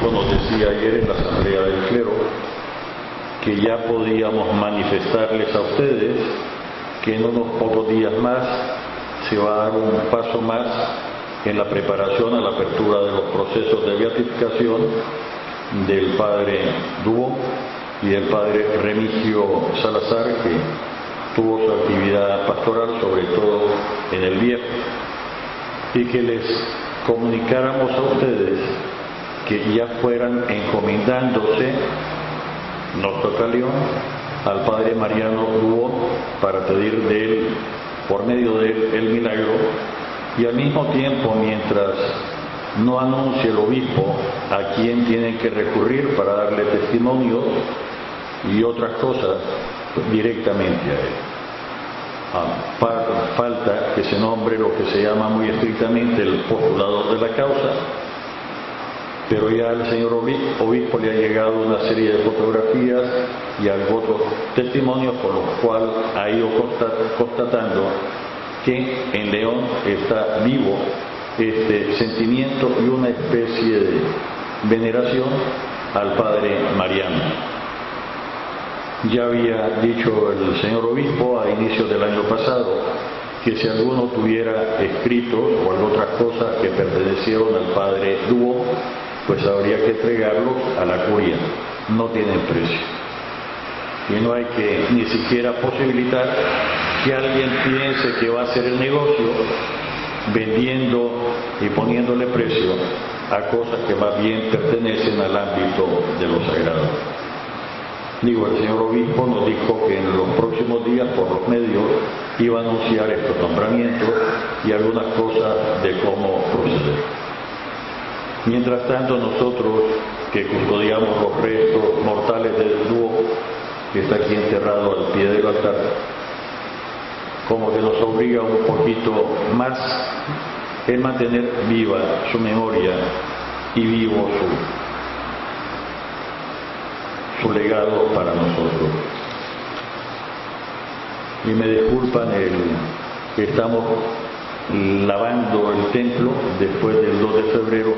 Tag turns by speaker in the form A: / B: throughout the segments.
A: obispo nos decía ayer en la asamblea del clero que ya podíamos manifestarles a ustedes que en unos pocos días más se va a dar un paso más en la preparación a la apertura de los procesos de beatificación del padre Dúo y del padre Remigio Salazar, que tuvo su actividad pastoral sobre todo en el Viejo, y que les comunicáramos a ustedes que ya fueran encomendándose, nos toca León, al padre Mariano Dúo para pedir de él, por medio de él, el milagro, y al mismo tiempo, mientras no anuncie el obispo a quién tienen que recurrir para darle testimonio y otras cosas, directamente a él. Falta que se nombre lo que se llama muy estrictamente el postulador de la causa, pero ya al señor obispo le ha llegado una serie de fotografías y otros testimonios, por lo cual ha ido constatando que en León está vivo este sentimiento y una especie de veneración al padre Mariano. Ya había dicho el señor obispo a inicios del año pasado que si alguno tuviera escritos o otras cosas que pertenecieron al padre Dúo, pues habría que entregarlos a la curia. No tienen precio. Y no hay que ni siquiera posibilitar que alguien piense que va a hacer el negocio vendiendo y poniéndole precio a cosas que más bien pertenecen al ámbito de lo sagrado. Digo, el señor obispo nos dijo que en los próximos días, por los medios, iba a anunciar estos nombramientos y algunas cosas de cómo proceder. Mientras tanto, nosotros que custodiamos los restos mortales del Dúo, que está aquí enterrado al pie del altar, como que nos obliga un poquito más el mantener viva su memoria y vivo su legado para nosotros. Y me disculpan que estamos lavando el templo. Después del 2 de febrero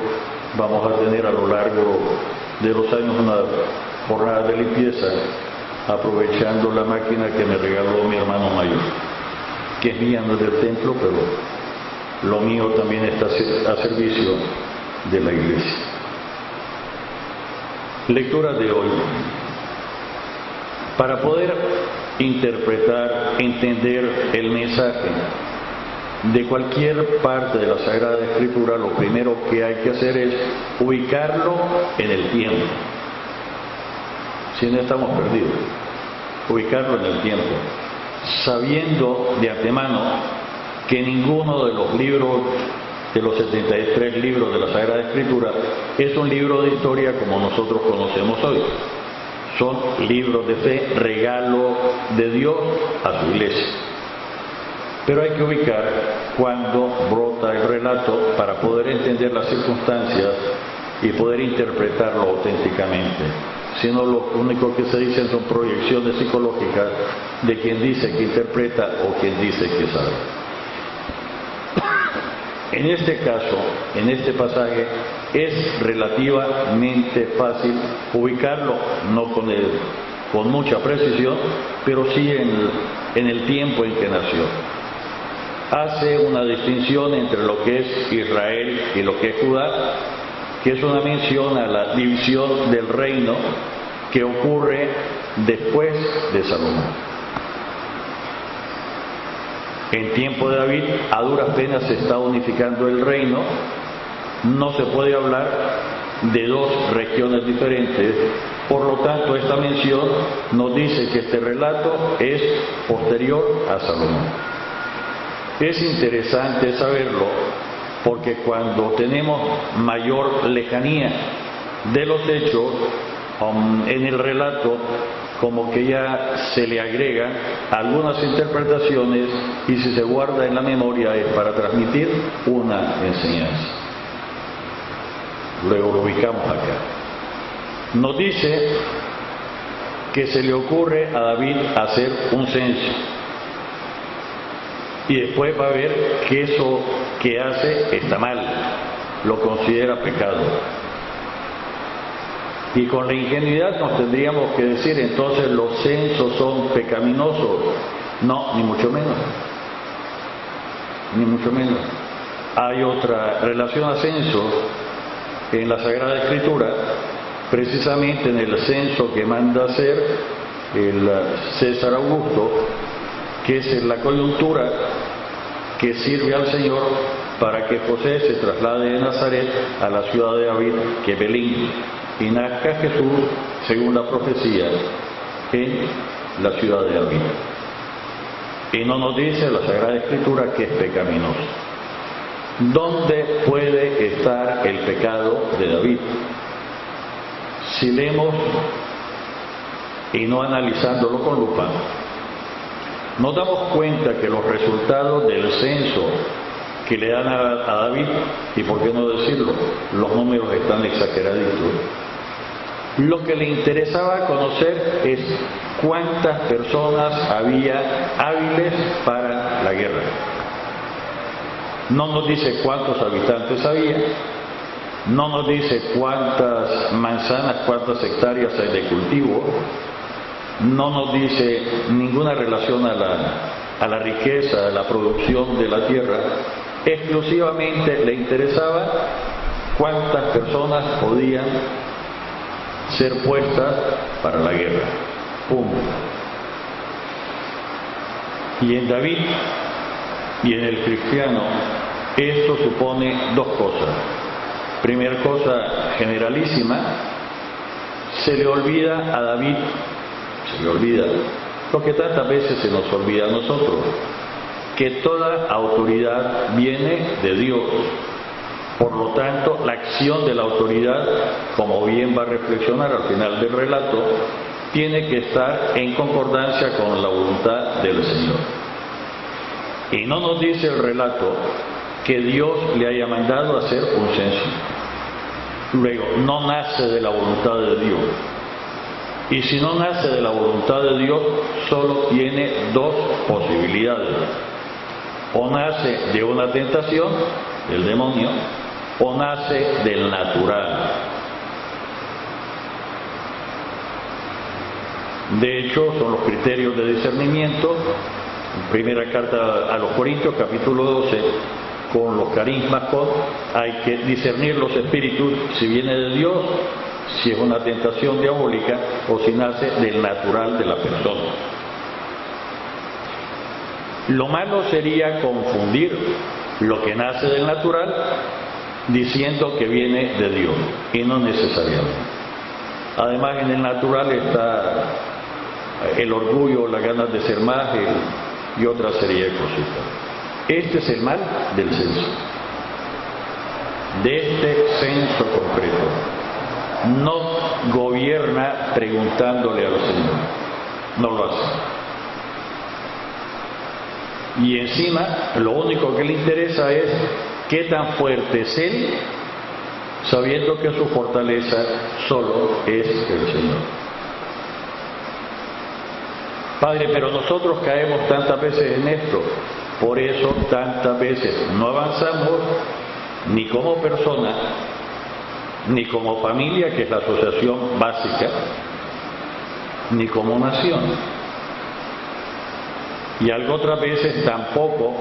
A: vamos a tener a lo largo de los años una jornada de limpieza, aprovechando la máquina que me regaló mi hermano mayor, que es mía, no es del templo, pero lo mío también está a servicio de la iglesia. Lectura de hoy. Para poder interpretar, entender el mensaje de cualquier parte de la Sagrada Escritura, lo primero que hay que hacer es ubicarlo en el tiempo. Si no, estamos perdidos. Ubicarlo en el tiempo, sabiendo de antemano que ninguno de los libros, de los 73 libros de la Sagrada Escritura, es un libro de historia como nosotros conocemos hoy. Son libros de fe, regalo de Dios a su iglesia. Pero hay que ubicar cuando brota el relato para poder entender las circunstancias y poder interpretarlo auténticamente. Si no, lo único que se dicen son proyecciones psicológicas de quien dice que interpreta o quien dice que sabe. En este caso, en este pasaje, es relativamente fácil ubicarlo, no con mucha precisión, pero sí en el tiempo en que nació. Hace una distinción entre lo que es Israel y lo que es Judá, que es una mención a la división del reino que ocurre después de Salomón. En tiempo de David, a duras penas se está unificando el reino. No se puede hablar de dos regiones diferentes. Por lo tanto, esta mención nos dice que este relato es posterior a Salomón. Es interesante saberlo porque cuando tenemos mayor lejanía de los hechos, en el relato como que ya se le agregan algunas interpretaciones y si se guarda en la memoria es para transmitir una enseñanza. Luego lo ubicamos acá. Nos dice que se le ocurre a David hacer un censo y después va a ver que eso que hace está mal, lo considera pecado. Y con la ingenuidad nos tendríamos que decir, entonces los censos son pecaminosos. No, ni mucho menos. Ni mucho menos. Hay otra relación a censo en la Sagrada Escritura, precisamente en el censo que manda hacer el César Augusto, que es en la coyuntura que sirve al Señor para que José se traslade de Nazaret a la ciudad de David, que es Belén, y nazca Jesús, según la profecía, en la ciudad de David. Y no nos dice la Sagrada Escritura que es pecaminoso. ¿Dónde puede estar el pecado de David? Si leemos, y no analizándolo con lupa, nos damos cuenta que los resultados del censo que le dan a David, y por qué no decirlo, los números están exageraditos. Lo que le interesaba conocer es cuántas personas había hábiles para la guerra. No nos dice cuántos habitantes había, no nos dice cuántas manzanas, cuántas hectáreas hay de cultivo, no nos dice ninguna relación a la riqueza, a la producción de la tierra. Exclusivamente le interesaba cuántas personas podían ser puestas para la guerra. Punto. Y en David y en el cristiano esto supone dos cosas. Primera cosa generalísima, se le olvida a David, se le olvida lo que tantas veces se nos olvida a nosotros, que toda autoridad viene de Dios. Por lo tanto, la acción de la autoridad, como bien va a reflexionar al final del relato, tiene que estar en concordancia con la voluntad del Señor. Y no nos dice el relato que Dios le haya mandado a hacer un censo. Luego, no nace de la voluntad de Dios. Y si no nace de la voluntad de Dios, solo tiene dos posibilidades. O nace de una tentación del demonio, o nace del natural. De hecho, son los criterios de discernimiento. Primera carta a los Corintios, capítulo 12, con los carismas, hay que discernir los espíritus, si viene de Dios, si es una tentación diabólica, o si nace del natural de la persona. Lo malo sería confundir lo que nace del natural diciendo que viene de Dios, y no necesariamente. Además, en el natural está el orgullo, las ganas de ser más y otra serie de cositas. Este es el mal del censo, de este censo concreto. No gobierna preguntándole al Señor, no lo hace. Y encima, lo único que le interesa es qué tan fuerte es Él, sabiendo que su fortaleza solo es el Señor. Padre, pero nosotros caemos tantas veces en esto, por eso tantas veces no avanzamos ni como persona, ni como familia, que es la asociación básica, ni como nación. Y algo otras veces tampoco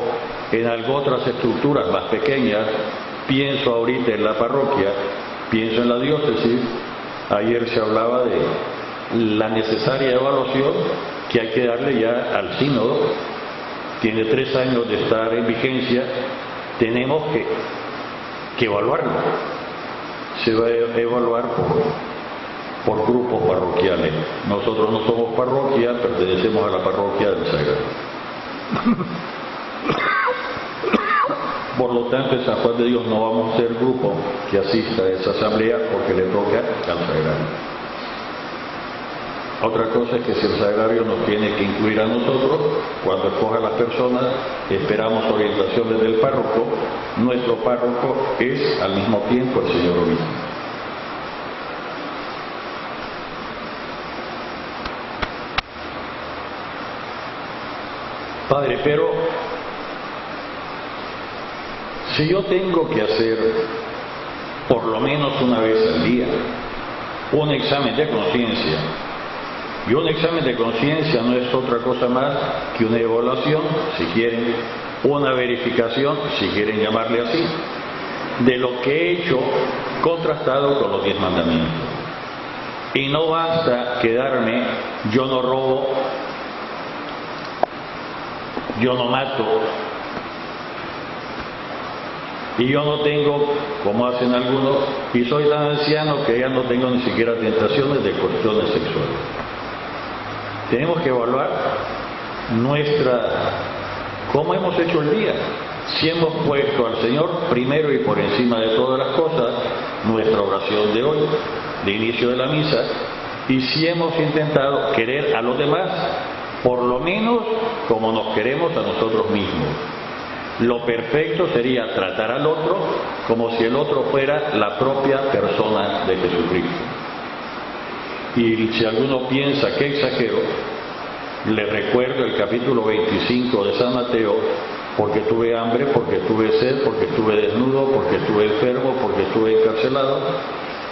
A: en algo otras estructuras más pequeñas. Pienso ahorita en la parroquia, pienso en la diócesis. Ayer se hablaba de la necesaria evaluación que hay que darle ya al sínodo. Tiene 3 años de estar en vigencia, tenemos que evaluarlo. Se va a evaluar por grupos parroquiales. Nosotros no somos parroquia, pertenecemos a la parroquia del Sagrario. Por lo tanto, en San Juan de Dios no vamos a ser grupo que asista a esa asamblea porque le toca al Sagrario. Otra cosa es que si el Sagrario nos tiene que incluir a nosotros, cuando escoja a las personas, esperamos orientaciones del párroco. Nuestro párroco es al mismo tiempo el señor obispo. Padre, pero si yo tengo que hacer por lo menos una vez al día un examen de conciencia. Y un examen de conciencia no es otra cosa más que una evaluación, si quieren, una verificación, si quieren llamarle así, de lo que he hecho contrastado con los 10 mandamientos. Y no basta quedarme, yo no robo, yo no mato, y yo no tengo, como hacen algunos, y soy tan anciano que ya no tengo ni siquiera tentaciones de cuestiones sexuales. Tenemos que evaluar cómo hemos hecho el día. Si hemos puesto al Señor primero y por encima de todas las cosas, nuestra oración de hoy, de inicio de la misa, y si hemos intentado querer a los demás, por lo menos como nos queremos a nosotros mismos. Lo perfecto sería tratar al otro como si el otro fuera la propia persona de Jesucristo. Y si alguno piensa que exagero, le recuerdo el capítulo 25 de San Mateo: porque tuve hambre, porque tuve sed, porque estuve desnudo, porque estuve enfermo, porque estuve encarcelado.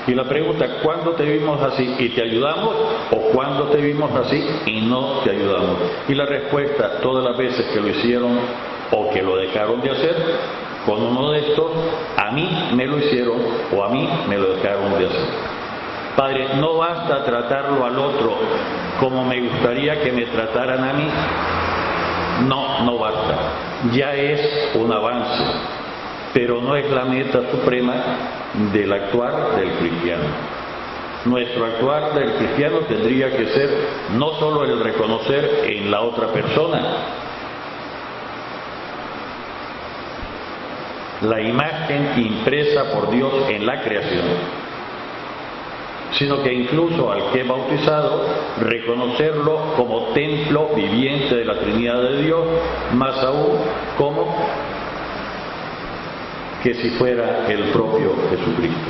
A: Y la pregunta: ¿cuándo te vimos así y te ayudamos? ¿O cuándo te vimos así y no te ayudamos? Y la respuesta: todas las veces que lo hicieron o que lo dejaron de hacer, con uno de estos, a mí me lo hicieron o a mí me lo dejaron de hacer. Padre, no basta tratarlo al otro como me gustaría que me trataran a mí. No basta. Ya es un avance, pero no es la meta suprema del actuar del cristiano. Nuestro actuar del cristiano tendría que ser no solo el reconocer en la otra persona la imagen impresa por Dios en la creación, sino que incluso al que he bautizado, reconocerlo como templo viviente de la Trinidad de Dios, más aún como que si fuera el propio Jesucristo.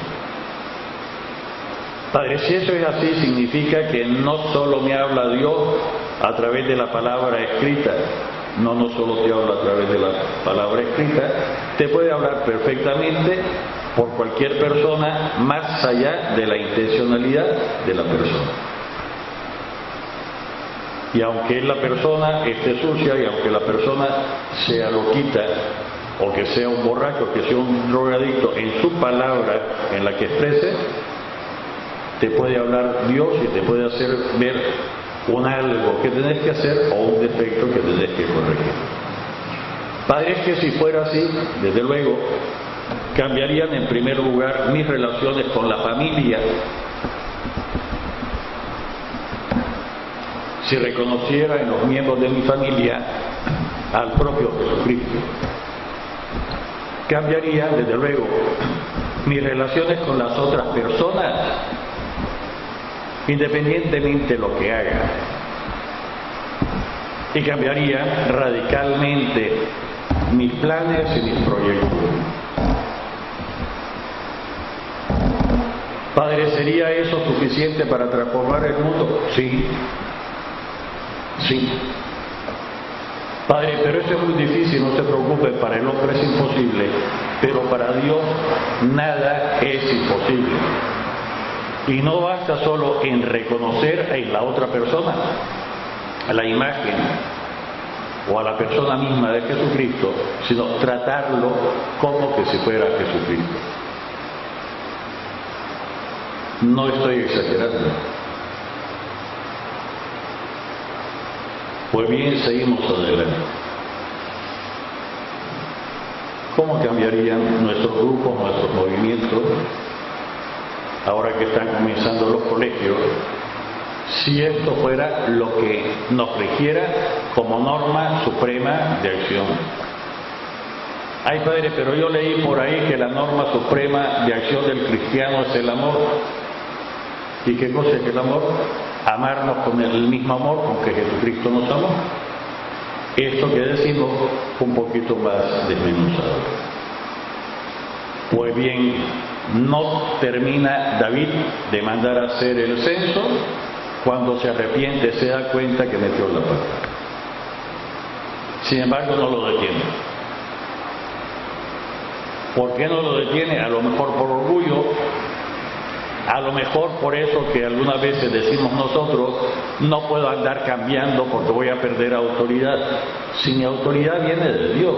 A: Padre, si eso es así, significa que no solo me habla Dios a través de la palabra escrita, no solo te habla a través de la palabra escrita, te puede hablar perfectamente por cualquier persona, más allá de la intencionalidad de la persona. Y aunque la persona esté sucia, y aunque la persona sea loquita, o que sea un borracho, que sea un drogadicto, en su palabra en la que exprese, te puede hablar Dios y te puede hacer ver un algo que tenés que hacer o un defecto que tenés que corregir. Padre, es que si fuera así, desde luego, cambiarían en primer lugar mis relaciones con la familia. Si reconociera en los miembros de mi familia al propio Jesucristo. Cambiarían, desde luego, mis relaciones con las otras personas, independientemente de lo que haga. Y cambiaría radicalmente mis planes y mis proyectos. Padre, ¿sería eso suficiente para transformar el mundo? Sí. Padre, pero eso es muy difícil, no se preocupe, para el hombre es imposible, pero para Dios nada es imposible. Y no basta solo en reconocer en la otra persona a la imagen o a la persona misma de Jesucristo, sino tratarlo como que si fuera Jesucristo. No estoy exagerando. Pues bien, seguimos adelante. ¿Cómo cambiarían nuestros grupos, nuestros movimientos, ahora que están comenzando los colegios, si esto fuera lo que nos rigiera como norma suprema de acción? Ay, Padre, pero yo leí por ahí que la norma suprema de acción del cristiano es el amor. ¿Y qué cosa es el amor? Amarnos con el mismo amor con que Jesucristo nos amó. Esto que decimos un poquito más desmenuzado. Pues bien, no termina David de mandar a hacer el censo. Cuando se arrepiente se da cuenta que metió la pata. Sin embargo, no lo detiene. ¿Por qué no lo detiene? A lo mejor por orgullo, A lo mejor por eso que algunas veces decimos nosotros, no puedo andar cambiando porque voy a perder autoridad. Si mi autoridad viene de Dios.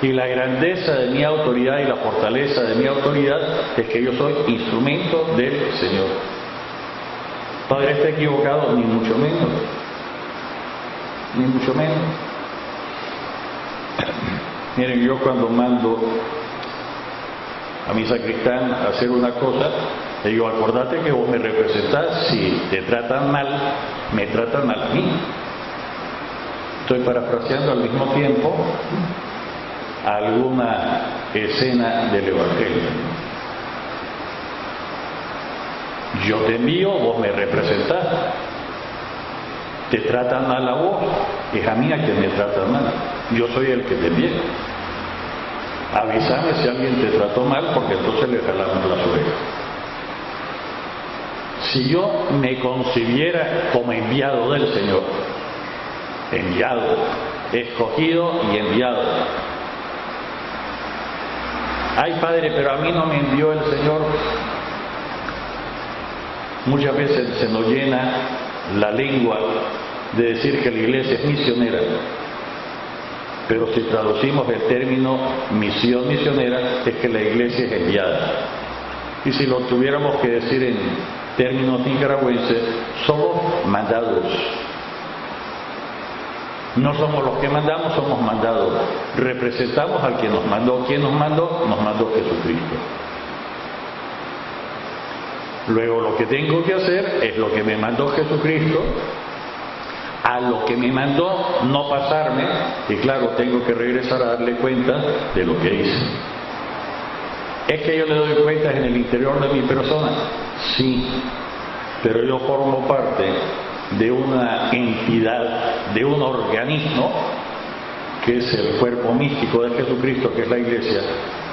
A: Y la grandeza de mi autoridad y la fortaleza de mi autoridad es que yo soy instrumento del Señor. Padre, ¿está equivocado? Ni mucho menos. Ni mucho menos. Miren, yo cuando mando a mi sacristán a hacer una cosa, le digo, acordate que vos me representás, si te tratan mal, me tratan mal a mí. Estoy parafraseando al mismo tiempo alguna escena del Evangelio. Yo te envío, vos me representás. Te tratan mal a vos, es a mí a quien me tratan mal. Yo soy el que te envié. Avísame si alguien te trató mal, porque entonces le jalamos las orejas. Si yo me concibiera como enviado del Señor, enviado, escogido y enviado. Ay, Padre, pero a mí no me envió el Señor. Muchas veces se nos llena la lengua de decir que la iglesia es misionera. Pero si traducimos el término misión misionera, es que la iglesia es enviada. Y si lo tuviéramos que decir en términos nicaragüenses, somos mandados. No somos los que mandamos, somos mandados. Representamos al que nos mandó. ¿Quién nos mandó? Nos mandó Jesucristo. Luego lo que tengo que hacer es lo que me mandó Jesucristo, a lo que me mandó no pasarme, y claro, tengo que regresar a darle cuenta de lo que hice. ¿Es que yo le doy cuentas en el interior de mi persona? Sí, pero yo formo parte de una entidad, de un organismo, que es el cuerpo místico de Jesucristo, que es la iglesia.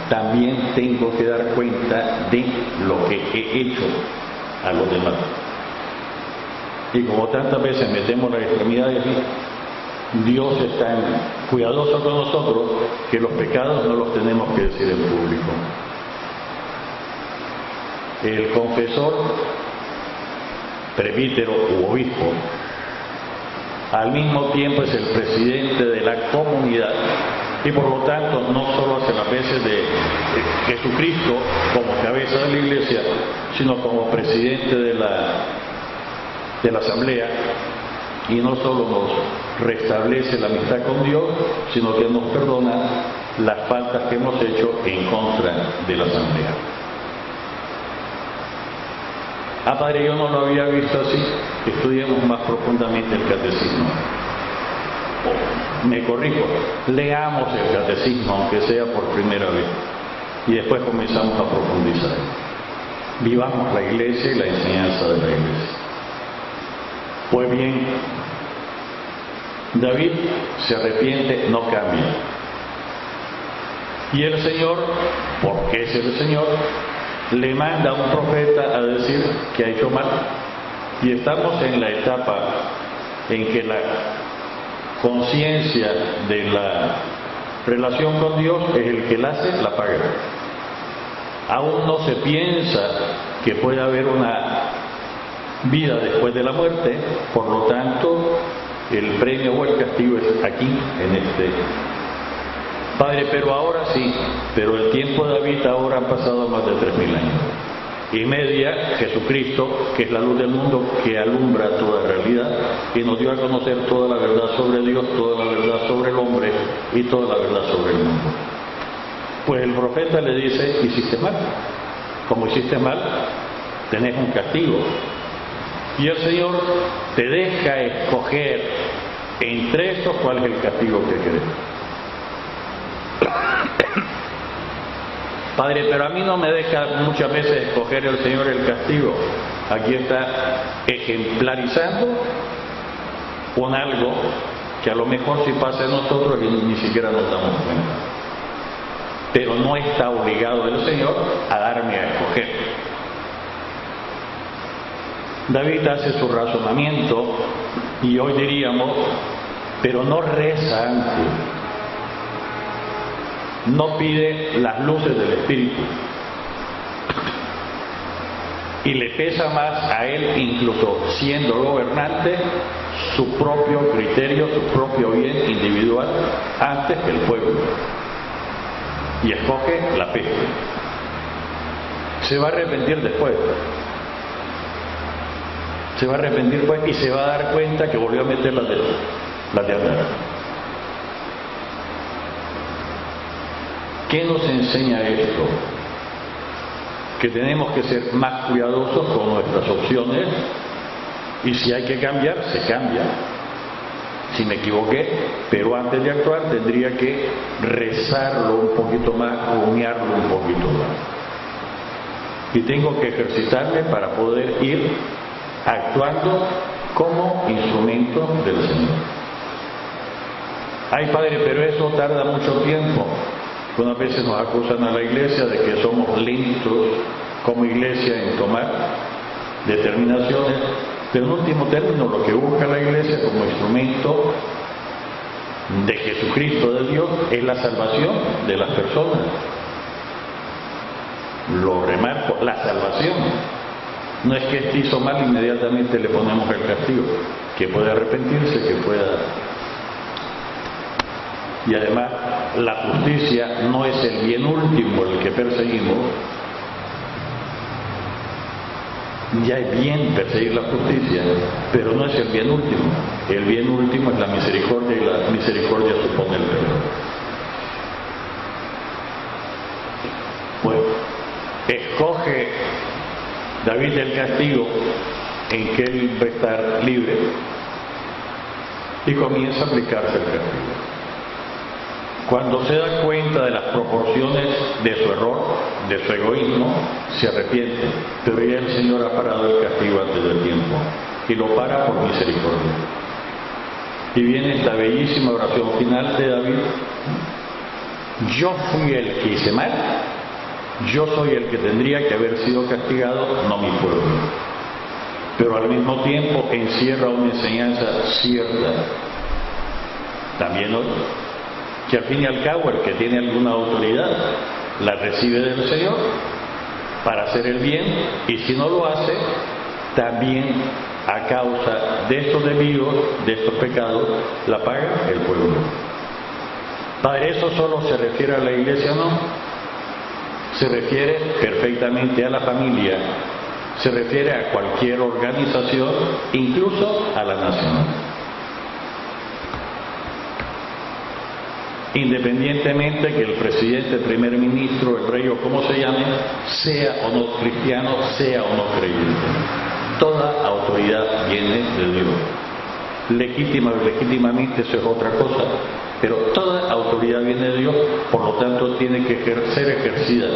A: También tengo que dar cuenta de lo que he hecho a los demás. Y como tantas veces metemos las extremidades, Dios es tan cuidadoso con nosotros que los pecados no los tenemos que decir en público. El confesor, presbítero u obispo, al mismo tiempo es el presidente de la comunidad y por lo tanto no solo hace las veces de Jesucristo como cabeza de la iglesia, sino como presidente de la asamblea, y no solo nos restablece la amistad con Dios, sino que nos perdona las faltas que hemos hecho en contra de la asamblea. Ah, Padre, yo no lo había visto así. Estudiemos más profundamente el catecismo. Me corrijo, leamos el catecismo, aunque sea por primera vez, y después comenzamos a profundizar. Vivamos la iglesia y la enseñanza de la iglesia. Pues bien, David se arrepiente, no cambia. Y el Señor, porque es el Señor, le manda a un profeta a decir que ha hecho mal. Y estamos en la etapa en que la conciencia de la relación con Dios es el que la hace, la paga. Aún no se piensa que puede haber una vida después de la muerte, por lo tanto el premio o el castigo es aquí, en este. Padre, pero ahora sí, pero el tiempo de David ahora han pasado más de 3000 años. Y media, Jesucristo, que es la luz del mundo, que alumbra toda realidad y nos dio a conocer toda la verdad sobre Dios, toda la verdad sobre el hombre y toda la verdad sobre el mundo. Pues el profeta le dice, hiciste mal. Como hiciste mal, tenés un castigo. Y el Señor te deja escoger entre estos cuál es el castigo que querés. Padre, pero a mí no me deja muchas veces escoger el Señor el castigo. Aquí está ejemplarizando con algo que a lo mejor sí pasa en nosotros y ni siquiera nos damos cuenta. Pero no está obligado el Señor a darme a escoger. David hace su razonamiento y hoy diríamos, pero no reza antes. No pide las luces del Espíritu. y le pesa más a él, incluso siendo gobernante, su propio criterio, su propio bien individual antes que el pueblo, y escoge la peste. Se va a arrepentir después. Se va a arrepentir pues, y se va a dar cuenta que volvió a meter las de atrás. ¿Qué nos enseña esto? Que tenemos que ser más cuidadosos con nuestras opciones, y si hay que cambiar, se cambia. Si me equivoqué, pero antes de actuar tendría que rezarlo un poquito más, rumiarlo un poquito más. Y tengo que ejercitarme para poder ir actuando como instrumento del Señor. Ay, Padre, pero eso tarda mucho tiempo. Unas veces nos acusan a la iglesia de que somos lentos como iglesia en tomar determinaciones, pero en último término lo que busca la iglesia como instrumento de Jesucristo, de Dios, es la salvación de las personas. Lo remarco, la salvación. No es que este hizo mal, inmediatamente le ponemos el castigo, que puede arrepentirse, que pueda... Y además, la justicia no es el bien último el que perseguimos. Ya es bien perseguir la justicia, pero no es el bien último. El bien último es la misericordia, y la misericordia supone el perdón. Bueno, escoge David el castigo en que él va a estar libre y comienza a aplicarse el castigo. Cuando se da cuenta de las proporciones de su error, de su egoísmo, se arrepiente, pero ya el Señor ha parado el castigo antes del tiempo y lo para por misericordia. Y viene esta bellísima oración final de David: yo fui el que hice mal, yo soy el que tendría que haber sido castigado, no mi pueblo. Pero al mismo tiempo encierra una enseñanza cierta, también hoy, que al fin y al cabo el que tiene alguna autoridad la recibe del Señor para hacer el bien, y si no lo hace, también a causa de estos desvíos, de estos pecados, la paga el pueblo. Padre, ¿eso solo se refiere a la iglesia? No, se refiere perfectamente a la familia, se refiere a cualquier organización, incluso a la nación. Independientemente que el presidente, el primer ministro, el rey o como se llame, sea o no cristiano, sea o no creyente, toda autoridad viene de Dios. Legítima o legítimamente, eso es otra cosa, pero toda autoridad viene de Dios, por lo tanto tiene que ser ejercida,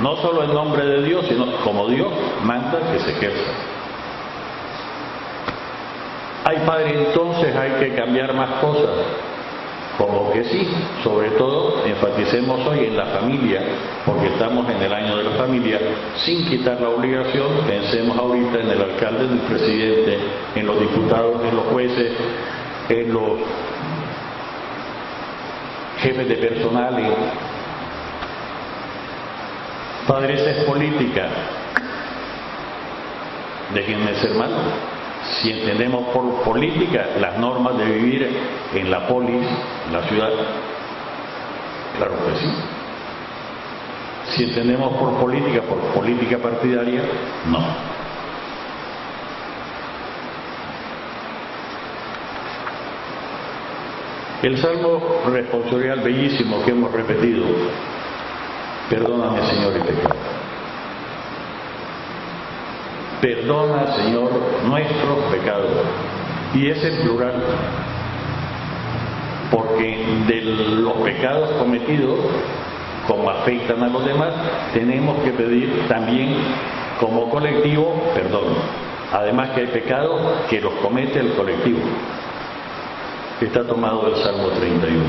A: no solo en nombre de Dios, sino como Dios manda que se ejerza. Ay, Padre, entonces hay que cambiar más cosas. Como que sí, sobre todo enfaticemos hoy en la familia, porque estamos en el año de la familia, sin quitar la obligación. Pensemos ahorita en el alcalde, en el presidente, en los diputados, en los jueces, en los jefes de personal. Padre, esa es política. Déjenme ser malo. Si entendemos por política las normas de vivir en la polis, en la ciudad, claro que sí. Si entendemos por política partidaria, no. El salmo responsorial bellísimo que hemos repetido: perdóname, Señor, y pecado. Perdona, Señor, nuestros pecados. Y es en plural, porque de los pecados cometidos, como afectan a los demás, tenemos que pedir también como colectivo perdón. Además que hay pecados que los comete el colectivo. Está tomado del Salmo 31.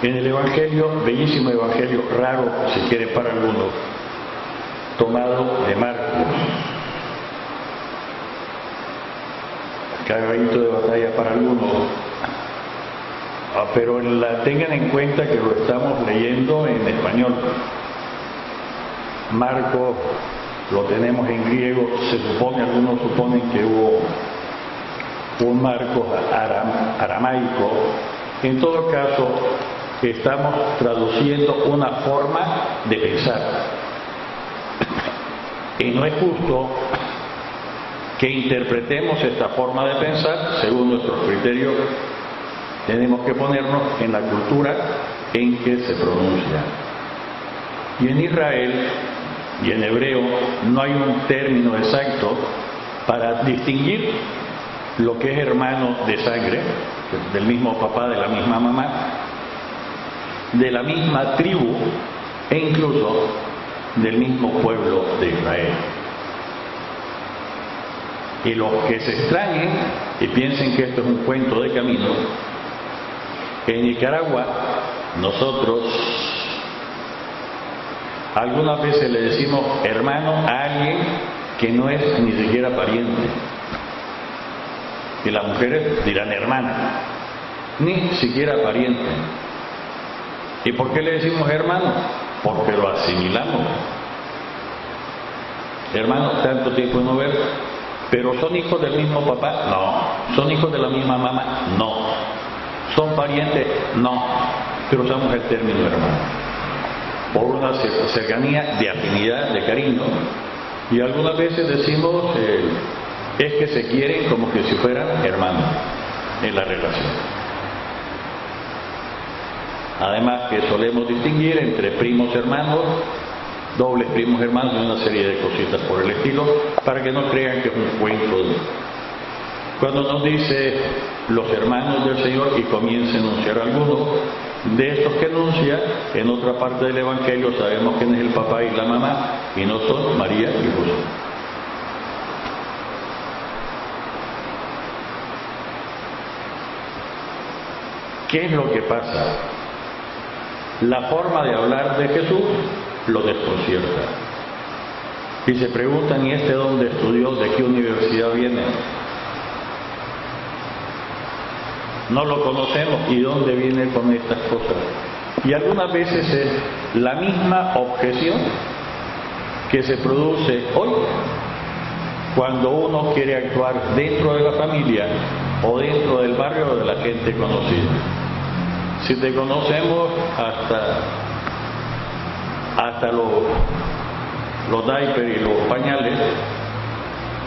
A: En el Evangelio, bellísimo Evangelio, raro si quiere para algunos, tomado de Marcos. Caballito de batalla para algunos, pero tengan en cuenta que lo estamos leyendo en español. Marcos lo tenemos en griego, algunos suponen que hubo un Marcos aramaico. En todo caso, estamos traduciendo una forma de pensar. Y no es justo que interpretemos esta forma de pensar según nuestros criterios. Tenemos que ponernos en la cultura en que se pronuncia. Y en Israel y en hebreo no hay un término exacto para distinguir lo que es hermano de sangre, del mismo papá, de la misma mamá, de la misma tribu e incluso del mismo pueblo de Israel. Y los que se extrañen y piensen que esto es un cuento de camino, en Nicaragua nosotros algunas veces le decimos hermano a alguien que no es ni siquiera pariente. Y las mujeres dirán hermana, ni siquiera pariente. ¿Y por qué le decimos hermano? Porque lo asimilamos. Hermanos, tanto tiempo no ver, pero ¿son hijos del mismo papá? No. ¿Son hijos de la misma mamá? No. ¿Son parientes? No. Pero usamos el término hermano por una cercanía de afinidad, de cariño. Y algunas veces decimos es que se quieren como que si fueran hermanos en la relación. Además que solemos distinguir entre primos hermanos, dobles primos hermanos y una serie de cositas por el estilo, para que no crean que es un cuento. Cuando nos dice los hermanos del Señor y comienza a enunciar algunos de estos que enuncia, en otra parte del Evangelio sabemos quién es el papá y la mamá, y no son María y José. ¿Qué es lo que pasa? La forma de hablar de Jesús lo desconcierta. Y se preguntan, ¿y este dónde estudió? ¿De qué universidad viene? No lo conocemos, ¿y dónde viene con estas cosas? Y algunas veces es la misma objeción que se produce hoy cuando uno quiere actuar dentro de la familia o dentro del barrio de la gente conocida. Si te conocemos hasta los diapers y los pañales,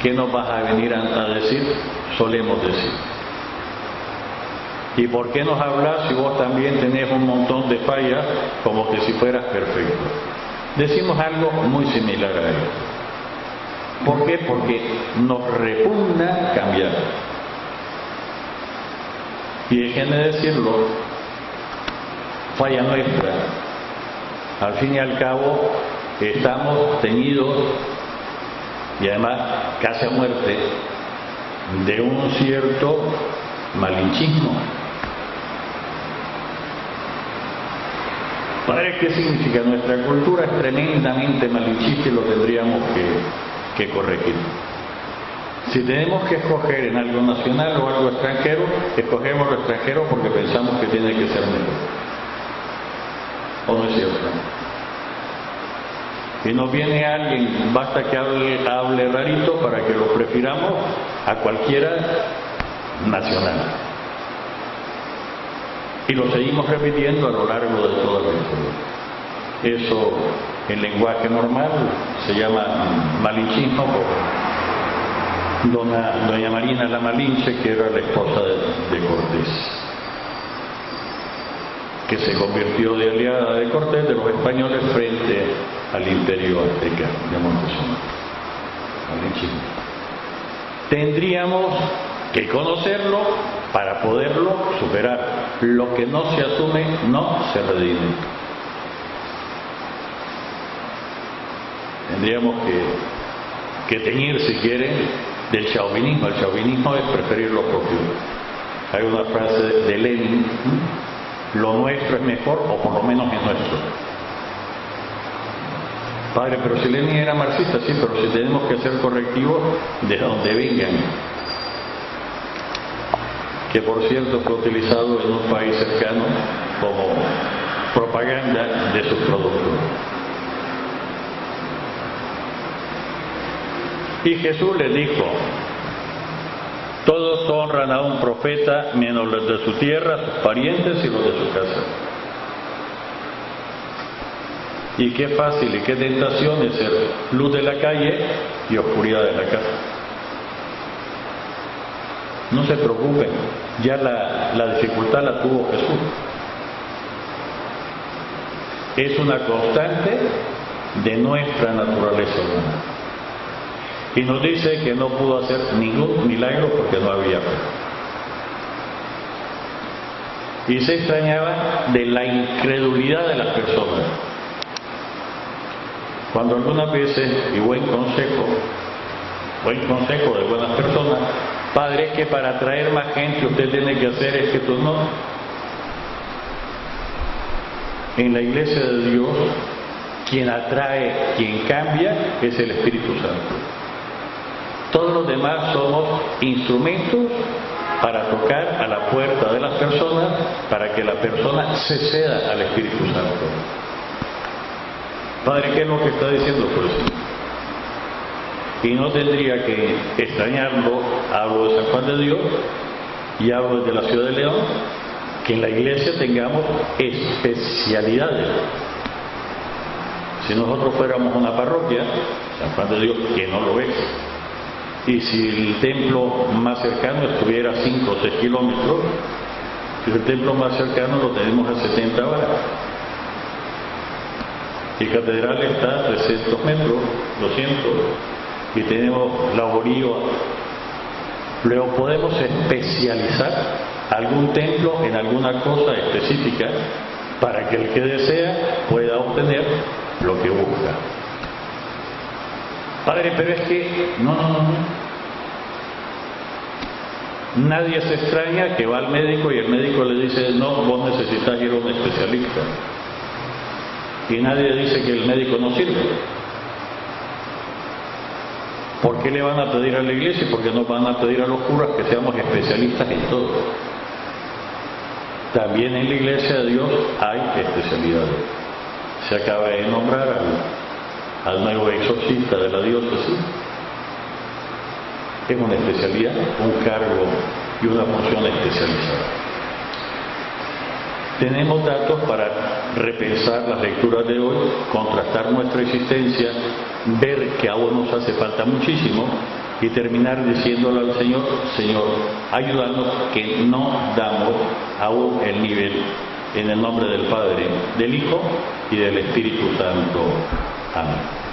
A: ¿qué nos vas a venir a decir? Solemos decir. ¿Y por qué nos hablas si vos también tenés un montón de fallas como que si fueras perfecto? Decimos algo muy similar a ello. ¿Por qué? Porque nos repugna cambiar. Y déjenme decirlo, falla nuestra. Al fin y al cabo, estamos teñidos, y además casi a muerte, de un cierto malinchismo. Padre, ¿qué significa? Nuestra cultura es tremendamente malinchista y lo tendríamos que corregir. Si tenemos que escoger en algo nacional o algo extranjero, escogemos lo extranjero porque pensamos que tiene que ser mejor. ¿O no es cierto? Si nos viene alguien, basta que hable rarito para que lo prefiramos a cualquiera nacional. Y lo seguimos repitiendo a lo largo de toda la historia. Eso, en lenguaje normal, se llama malinchismo por doña Marina la Malinche, que era la esposa de Cortés, que se convirtió de aliada de Cortés, de los españoles, frente al imperio azteca de Montezuma. Malinchismo. Tendríamos que conocerlo para poderlo superar. Lo que no se asume no se redime. Tendríamos que teñir, si quieren, del chauvinismo. El chauvinismo es preferir lo propio. Hay una frase de Lenin: lo nuestro es mejor, o por lo menos es nuestro. Padre, pero si Lenin era marxista, sí, pero si tenemos que hacer correctivos de donde vengan, que por cierto fue utilizado en un país cercano como propaganda de sus productos. Y Jesús les dijo: todos honran a un profeta, menos los de su tierra, sus parientes y los de su casa. Y qué fácil y qué tentación es ser luz de la calle y oscuridad de la casa. No se preocupen, ya la dificultad la tuvo Jesús. Es una constante de nuestra naturaleza humana. Y nos dice que no pudo hacer ningún milagro porque no había fe. Y se extrañaba de la incredulidad de las personas. Cuando algunas veces, y buen consejo de buenas personas: padre, es que para atraer más gente usted tiene que hacer es que tú no. En la iglesia de Dios, quien atrae, quien cambia, es el Espíritu Santo. Todos los demás somos instrumentos para tocar a la puerta de las personas, para que la persona se ceda al Espíritu Santo. Padre, ¿qué es lo que está diciendo pues? Y no tendría que extrañarlo, hablo de San Juan de Dios y hablo desde la ciudad de León, que en la iglesia tengamos especialidades. Si nosotros fuéramos una parroquia, San Juan de Dios, que no lo es, y si el templo más cercano estuviera a 5 o 6 kilómetros, el templo más cercano lo tenemos a 70 horas. Y catedral está a 300 metros, 200, y tenemos laborío. Luego podemos especializar algún templo en alguna cosa específica para que el que desea pueda obtener lo que busca. Padre, pero es que no. Nadie se extraña que va al médico y el médico le dice: no, vos necesitas ir a un especialista. Y nadie dice que el médico no sirve. ¿Por qué le van a pedir a la iglesia y por qué no van a pedir a los curas que seamos especialistas en todo? También en la iglesia de Dios hay especialidades. Se acaba de nombrar al nuevo exorcista de la diócesis. Es una especialidad, un cargo y una función especializada. Tenemos datos para repensar las lecturas de hoy, contrastar nuestra existencia, ver que aún nos hace falta muchísimo y terminar diciéndole al Señor: Señor, ayúdanos, que no damos aún el nivel. En el nombre del Padre, del Hijo y del Espíritu Santo. Amén.